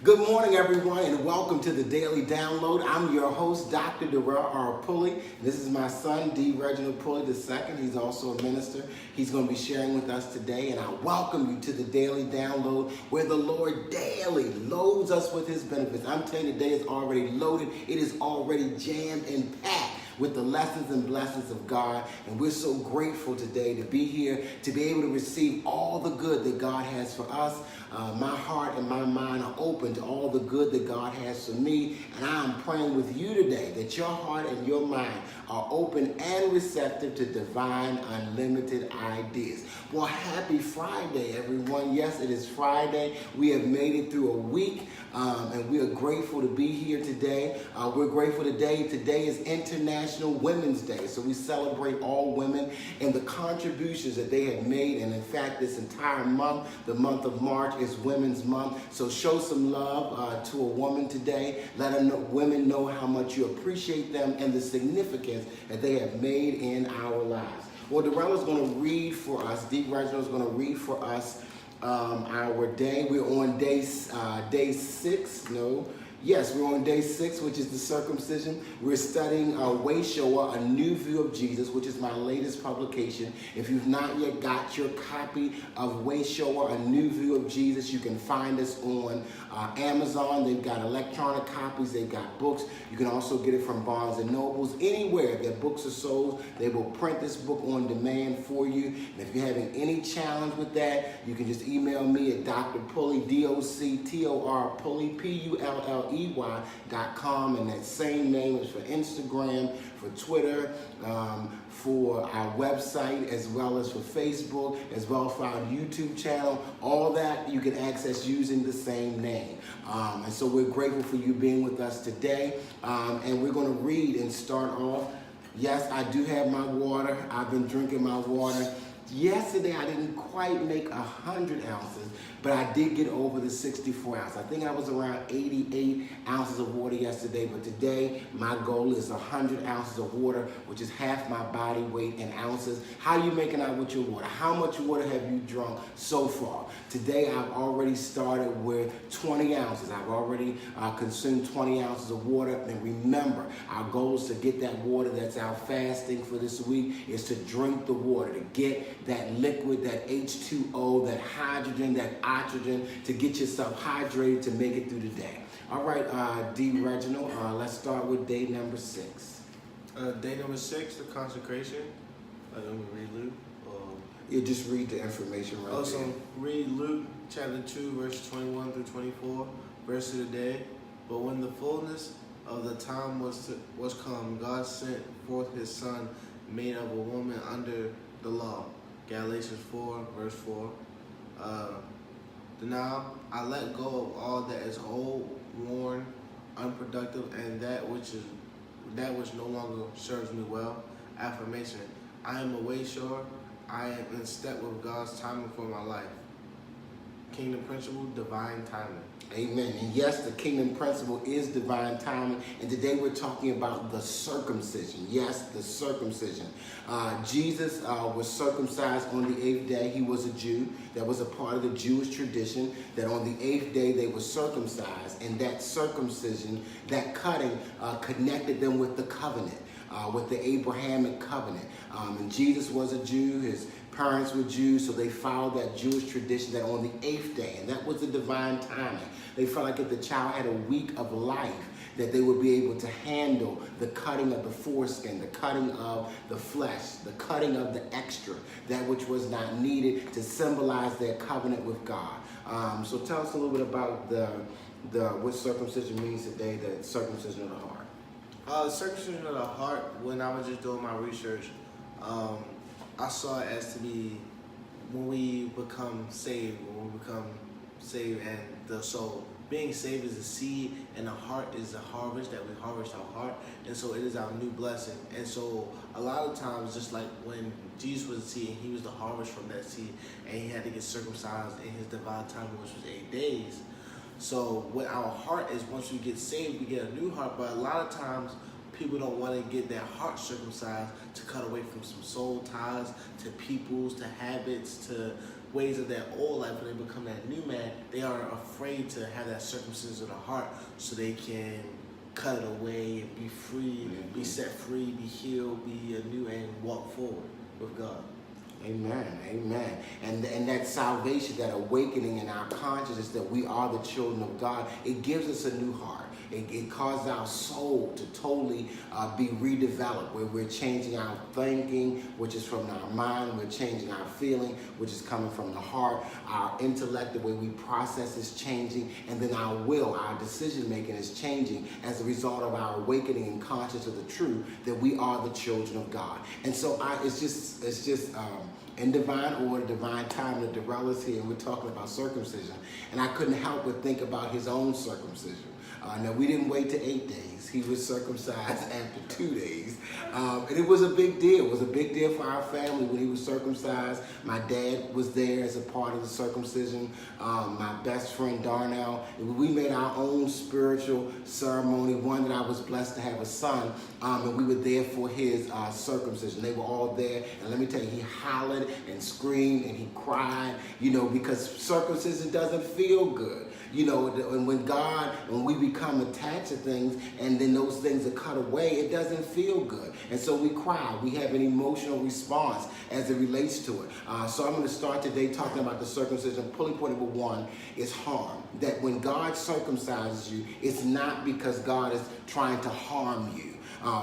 Good morning, everyone, and welcome to the Daily Download. I'm your host, Dr. Darrell R. Pulley. This is my son, D. Reginald Pulley II. He's also a minister. He's going to be sharing with us today, and I welcome you to the Daily Download, where the Lord daily loads us with His benefits. I'm telling you, today is already loaded. It is already jammed and packed with the lessons and blessings of God. And we're so grateful today to be here, to be able to receive all the good that God has for us. My heart and my mind are open to all the good that God has for me. And I'm praying with you today that your heart and your mind are open and receptive to divine, unlimited ideas. Well, happy Friday, everyone. Yes, it is Friday. We have made it through a week, and we are grateful to be here today. We're grateful today. Today is International Women's Day, so we celebrate all women and the contributions that they have made. And in fact, this entire month, the month of March, is Women's Month. So show some love to a woman today. Let women know how much you appreciate them and the significance that they have made in our lives. Well, Darrell is going to read for us. D. Reginald is going to read for us our day. We're on day 6. Yes, we're on day 6, which is the circumcision. We're studying Way Shower, A New View of Jesus, which is my latest publication. If you've not yet got your copy of Way Shower, A New View of Jesus, you can find us on Amazon. They've got electronic copies. They've got books. You can also get it from Barnes & Nobles. Anywhere that books are sold, they will print this book on demand for you. And if you're having any challenge with that, you can just email me at Dr. Pulley, D-O-C-T-O-R, Pulley, Pulley.com, and that same name is for Instagram, for Twitter, for our website, as well as for Facebook, as well as for our YouTube channel. All that you can access using the same name. And so we're grateful for you being with us today. And we're going to read and start off. Yes, I do have my water. I've been drinking my water. Yesterday, I didn't quite make 100 ounces, but I did get over the 64 ounces. I think I was around 88 ounces of water yesterday, but today my goal is 100 ounces of water, which is half my body weight in ounces. How are you making out with your water? How much water have you drunk so far? Today, I've already started with 20 ounces. I've already consumed 20 ounces of water. And remember, our goal is to get that water. That's our fasting for this week, is to drink the water, to get that liquid, that H2O, that hydrogen, that oxygen, to get yourself hydrated to make it through the day. All right, D. Reginald, let's start with day number 6. Day number 6, the consecration. Let me read Luke. You just read the information right Also, there. read Luke chapter 2, verses 21 through 24, verse of the day. But when the fullness of the time was come, God sent forth His Son, made of a woman under the law. Galatians 4, verse 4. Now I let go of all that is old, worn, unproductive, and that which no longer serves me well. Affirmation: I am a way shore. I am in step with God's timing for my life. Kingdom principle: divine timing. Amen. And yes, the kingdom principle is divine timing. And today we're talking about the circumcision. Yes, the circumcision. Jesus was circumcised on the 8th day. He was a Jew. That was a part of the Jewish tradition, that on the 8th day they were circumcised. And that circumcision, that cutting, connected them with the covenant, with the Abrahamic covenant. And Jesus was a Jew. His parents were Jews, so they followed that Jewish tradition, that on the 8th day, and that was the divine timing. They felt like if the child had a week of life, that they would be able to handle the cutting of the foreskin, the cutting of the flesh, the cutting of the extra, that which was not needed, to symbolize their covenant with God. So tell us a little bit about what circumcision means today, the circumcision of the heart. Circumcision of the heart, when I was just doing my research, I saw it as to be when we become saved, and the soul. Being saved is a seed, and the heart is the harvest, that we harvest our heart, and so it is our new blessing. And so a lot of times, just like when Jesus was a seed, and He was the harvest from that seed, and He had to get circumcised in His divine time, which was 8 days. So what our heart is, once we get saved, we get a new heart, but a lot of times people don't want to get their heart circumcised to cut away from some soul ties, to peoples, to habits, to ways of their old life, when they become that new man, they are afraid to have that circumcision of the heart so they can cut it away and be free, be set free, be healed, be anew, and walk forward with God. Amen, amen. And that salvation, that awakening in our consciousness that we are the children of God, it gives us a new heart. It causes our soul to totally be redeveloped, where we're changing our thinking, which is from our mind. We're changing our feeling, which is coming from the heart. Our intellect, the way we process, is changing. And then our will, our decision making is changing as a result of our awakening and conscious of the truth that we are the children of God. And so it's just in divine order, divine time, that Darrell is here, and we're talking about circumcision. And I couldn't help but think about his own circumcision. Now, we didn't wait to 8 days. He was circumcised after 2 days. And it was a big deal. It was a big deal for our family when he was circumcised. My dad was there as a part of the circumcision. My best friend, Darnell. We made our own spiritual ceremony, one that I was blessed to have a son. And we were there for his circumcision. They were all there. And let me tell you, he hollered and screamed and he cried, because circumcision doesn't feel good. And when we become attached to things and then those things are cut away, it doesn't feel good. And so we cry. We have an emotional response as it relates to it. So I'm going to start today talking about the circumcision. Pulley point number 1 is harm. That when God circumcises you, it's not because God is trying to harm you.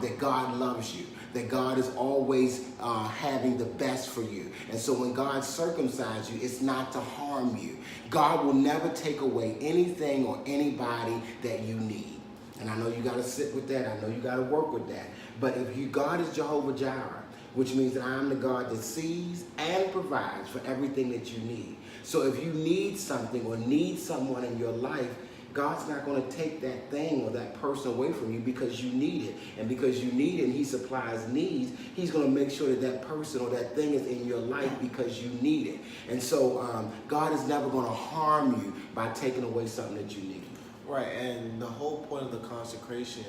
That God loves you. That God is always having the best for you. And so when God circumcises you, it's not to harm you. God will never take away anything or anybody that you need. And I know you got to sit with that. I know you got to work with that. But God is Jehovah Jireh, which means that I'm the God that sees and provides for everything that you need. So if you need something or need someone in your life, God's not going to take that thing or that person away from you because you need it. And because you need it and he supplies needs, he's going to make sure that that person or that thing is in your life because you need it. And so God is never going to harm you by taking away something that you need. Right, and the whole point of the consecration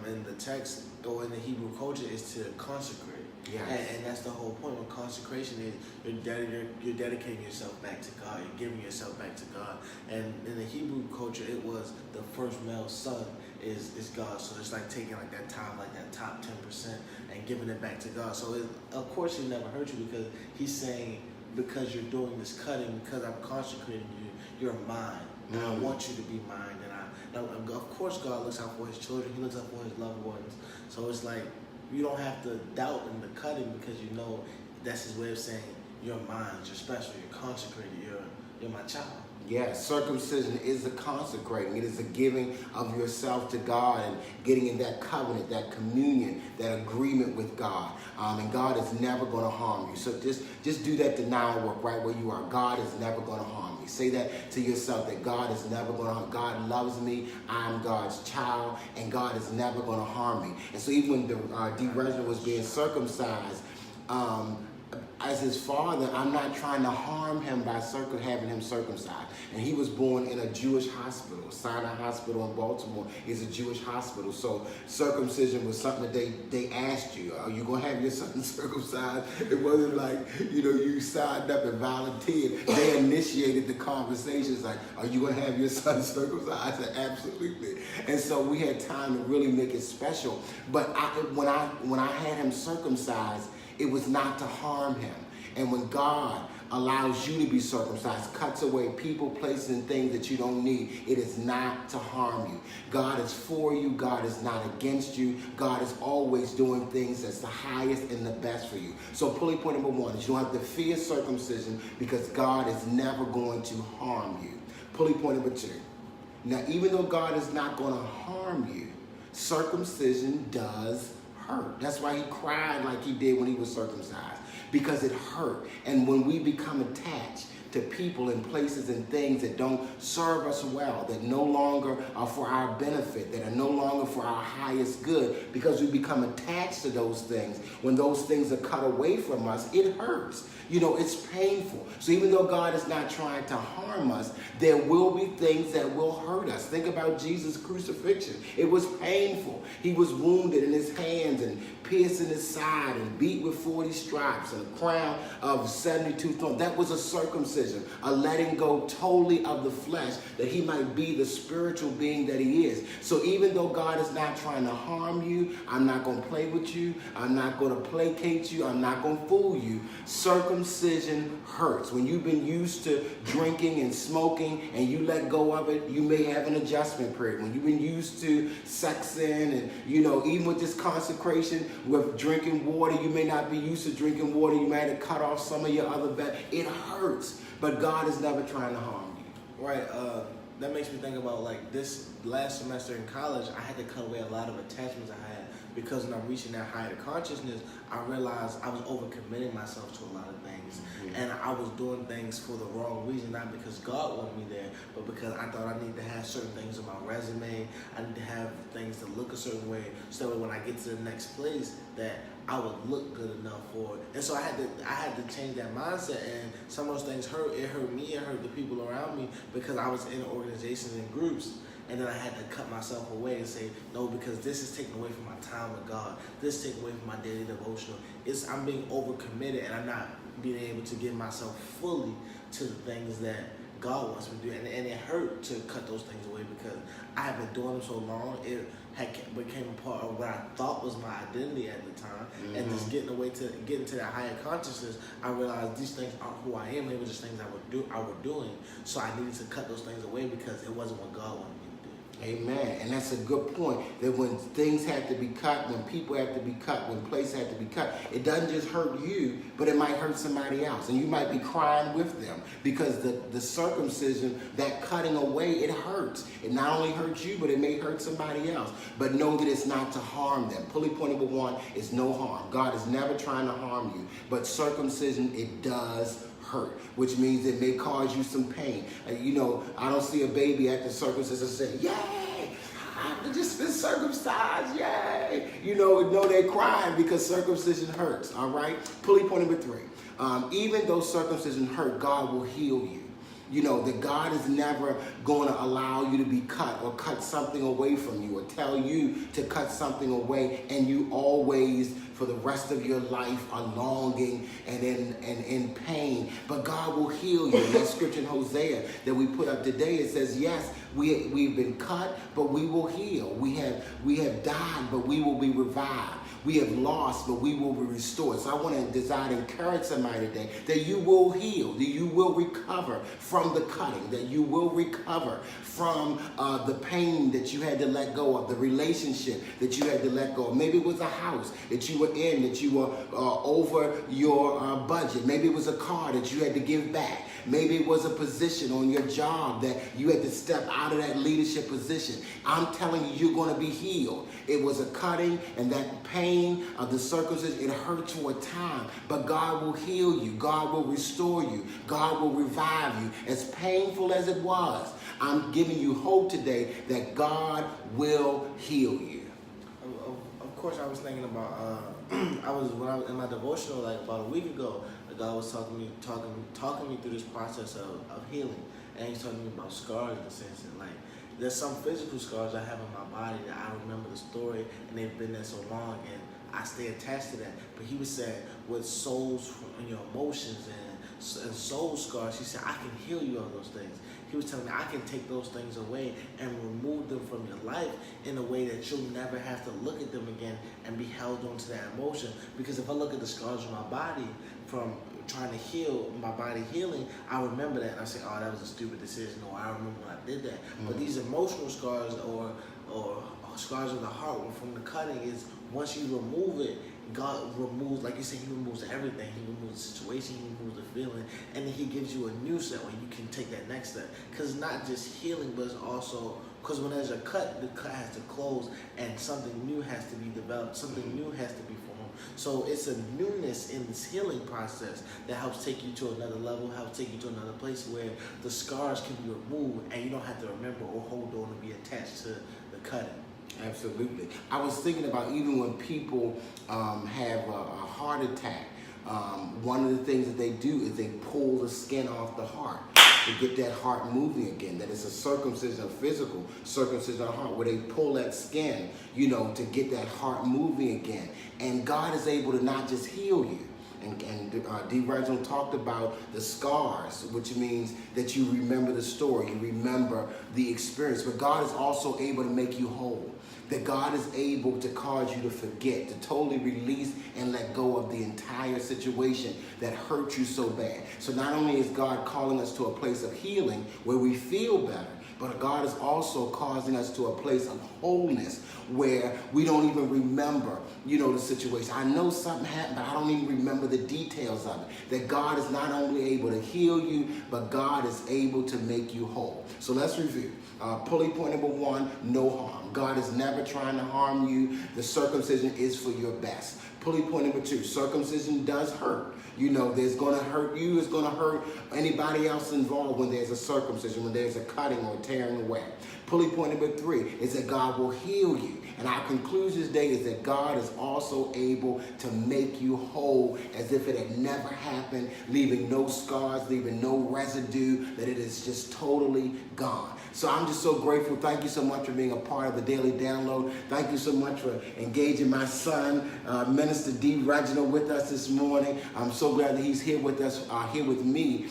in the text or in the Hebrew culture is to consecrate. Yes. And that's the whole point of consecration is you're dedicating yourself back to God. You're giving yourself back to God. And in the Hebrew culture, it was the first male son is God. So it's like taking like that top 10% and giving it back to God. So of course he never hurt you because he's saying, because you're doing this cutting, because I'm consecrating you, you're mine. And I want you to be mine. And of course God looks out for his children. He looks out for his loved ones. So it's like, you don't have to doubt in the cutting because you know that's his way of saying, you're mine, you're special, you're consecrated, you're my child. Yes, circumcision is a consecrating. It is a giving of yourself to God and getting in that covenant, that communion, that agreement with God. And God is never going to harm you. So just do that denial work right where you are. God is never going to harm you. Say that to yourself, that God is never going to harm me. God loves me. I'm God's child, and God is never going to harm me. And so even when D. Reginald was being circumcised, as his father, I'm not trying to harm him by having him circumcised. And he was born in a Jewish hospital. Sinai Hospital in Baltimore is a Jewish hospital. So circumcision was something that they asked you, are you going to have your son circumcised? It wasn't like, you signed up and volunteered. They initiated the conversations like, are you going to have your son circumcised? I said, absolutely. And so we had time to really make it special. But when I had him circumcised, it was not to harm him. And when God allows you to be circumcised, cuts away people, places, and things that you don't need, it is not to harm you. God is for you. God is not against you. God is always doing things that's the highest and the best for you. So pulley point number 1 is you don't have to fear circumcision because God is never going to harm you. Pulley point number 2. Now, even though God is not going to harm you, circumcision does hurt. That's why he cried like he did when he was circumcised, because it hurt. And when we become attached to people and places and things that don't serve us well, that no longer are for our benefit, that are no longer for our highest good, because we become attached to those things. When those things are cut away from us, it hurts. It's painful. So even though God is not trying to harm us, there will be things that will hurt us. Think about Jesus' crucifixion. It was painful. He was wounded in his hands and pierced in his side and beat with 40 stripes and a crown of 72 thorns. That was a circumcision, a letting go totally of the flesh, that he might be the spiritual being that he is. So even though God is not trying to harm you, I'm not going to play with you, I'm not going to placate you, I'm not going to fool you. Circumcision hurts. When you've been used to drinking and smoking and you let go of it, you may have an adjustment period. When you've been used to sexing and, even with this consecration, with drinking water, you may not be used to drinking water. You might have cut off some of your other it hurts, but God is never trying to harm you. Right. That makes me think about like this last semester in college. I had to cut away a lot of attachments I had, because when I'm reaching that higher consciousness, I realized I was overcommitting myself to a lot of things. And I was doing things for the wrong reason, not because God wanted me there, but because I thought I needed to have certain things on my resume. I need to have things that look a certain way, so that when I get to the next place, that I would look good enough for it. And so I had to change that mindset, and some of those things hurt. It hurt me, it hurt the people around me, because I was in organizations and groups. And then I had to cut myself away and say, no, because this is taking away from my time with God. This is taking away from my daily devotional. I'm being overcommitted, and I'm not being able to give myself fully to the things that God wants me to do. And it hurt to cut those things away, because I have been doing them so long. It became a part of what I thought was my identity at the time. And just getting to that higher consciousness, I realized these things aren't who I am. They were just things I was doing. So I needed to cut those things away, because it wasn't what God wanted me to do. Amen. And that's a good point, that when things have to be cut, when people have to be cut, when places have to be cut, it doesn't just hurt you, but it might hurt somebody else. And you might be crying with them, because the circumcision, that cutting away, it hurts. It not only hurts you, but it may hurt somebody else. But know that it's not to harm them. Pulley point number one is no harm. God is never trying to harm you, but circumcision, it does hurt, which means it may cause you some pain. I don't see a baby at the circumcision say, yay, I've just been circumcised, yay. They're crying because circumcision hurts, all right? Pulley point number three. Even though circumcision hurt, God will heal you. That God is never going to allow you to be cut or cut something away from you or tell you to cut something away, and you always, for the rest of your life, are longing and in pain. But God will heal you. That scripture in Hosea that we put up today, it says, yes, we've been cut, but we will heal. We have died, but we will be revived. We have lost, but we will be restored. So I want to desire to encourage somebody today that you will heal, that you will recover from the cutting, that you will recover from the pain that you had to let go of, the relationship that you had to let go of. Maybe it was a house that you were in, that you were over your budget. Maybe it was a car that you had to give back. Maybe it was a position on your job that you had to step out of that leadership position. I'm telling you, you're going to be healed. It was a cutting, and that pain of the circumcision, it hurt for a time, but God will heal you. God will restore you. God will revive you. As painful as it was, I'm giving you hope today that God will heal you. Of course, I was thinking about, when I was in my devotional like about a week ago, God was talking me through this process of healing, and He's talking to me about scars, in a sense, and like there's some physical scars I have in my body that I remember the story, and they've been there so long, and I stay attached to that. But He was saying with souls and your emotions and soul scars, He said I can heal you of those things. He was telling me I can take those things away and remove them from your life in a way that you'll never have to look at them again and be held onto that emotion. Because if I look at the scars on my body from trying to heal, my body healing, I remember that and I say, oh, that was a stupid decision, or I remember when I did that. But these emotional scars or scars of the heart from the cutting is once you remove it, God removes, like you said, He removes everything. He removes the situation, He removes the feeling, and then He gives you a new set where you can take that next step. Because it's not just healing, but it's also, because when there's a cut, the cut has to close, and something new has to be developed, something new has to be formed. So it's a newness in this healing process that helps take you to another level, helps take you to another place where the scars can be removed and you don't have to remember or hold on and be attached to the cutting. Absolutely. I was thinking about even when people have a heart attack, one of the things that they do is they pull the skin off the heart to get that heart moving again. That is a circumcision, a physical circumcision of the heart, where they pull that skin, to get that heart moving again. And God is able to not just heal you. And D. Reginald talked about the scars, which means that you remember the story, you remember the experience. But God is also able to make you whole. That God is able to cause you to forget, to totally release and let go of the entire situation that hurt you so bad. So not only is God calling us to a place of healing where we feel better, but God is also causing us to a place of wholeness where we don't even remember, the situation. I know something happened, but I don't even remember the details of it. That God is not only able to heal you, but God is able to make you whole. So let's review. Pulley point number 1, no harm. God is never trying to harm you. The circumcision is for your best. Pulley point number 2, circumcision does hurt. There's going to hurt you. It's going to hurt anybody else involved when there's a circumcision, when there's a cutting or tearing away. Pulley point number 3 is that God will heal you. And our conclusion today is that God is also able to make you whole as if it had never happened, leaving no scars, leaving no residue, that it is just totally gone. So I'm just so grateful. Thank you so much for being a part of the Daily Download. Thank you so much for engaging my son, Minister D. Reginald, with us this morning. I'm so glad that he's here with us, here with me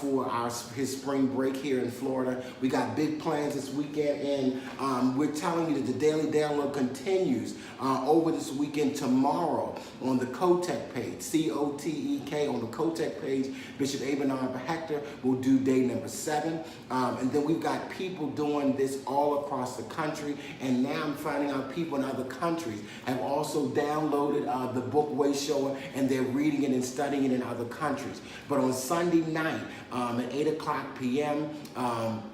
for his spring break here in Florida. We got big plans this weekend, and we're telling you that the Daily Download continues over this weekend tomorrow on the Kotek page, C-O-T-E-K, on the Kotek page. Bishop Abraham Hector will do day number 7. And then we've got people doing this all across the country. And now I'm finding out people in other countries have also downloaded the book Wayshower, and they're reading it and studying it in other countries. But on Sunday night at 8 o'clock p.m.,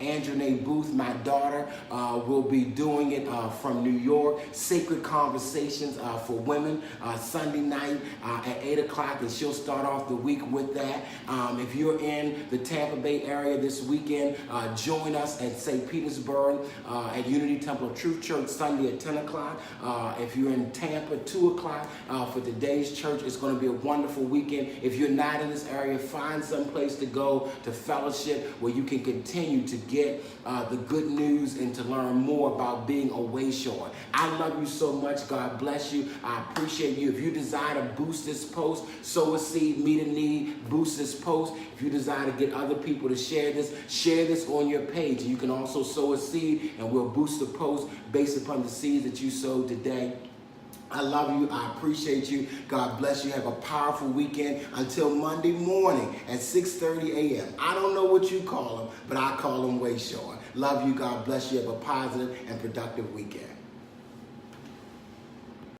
Andrew Booth, my daughter, will be doing it from New York. Sacred Conversations for Women, Sunday night at 8 o'clock, and she'll start off the week with that. If you're in the Tampa Bay area this weekend, join us at St. Petersburg at Unity Temple of Truth Church Sunday at 10 o'clock. If you're in Tampa, 2 o'clock for today's church. It's going to be a wonderful weekend. If you're not in this area, find some place to go to fellowship where you can continue to get the good news and to learn more about being a wayshower. I love you so much. God bless you. I appreciate you. If you desire to boost this post, sow a seed, meet a need, boost this post. If you desire to get other people to share this on your page. And you can also sow a seed, and we'll boost the post based upon the seeds that you sowed today. I love you. I appreciate you. God bless you. Have a powerful weekend until Monday morning at 6:30 a.m. I don't know what you call them, but I call them Wayshower. Love you. God bless you. Have a positive and productive weekend.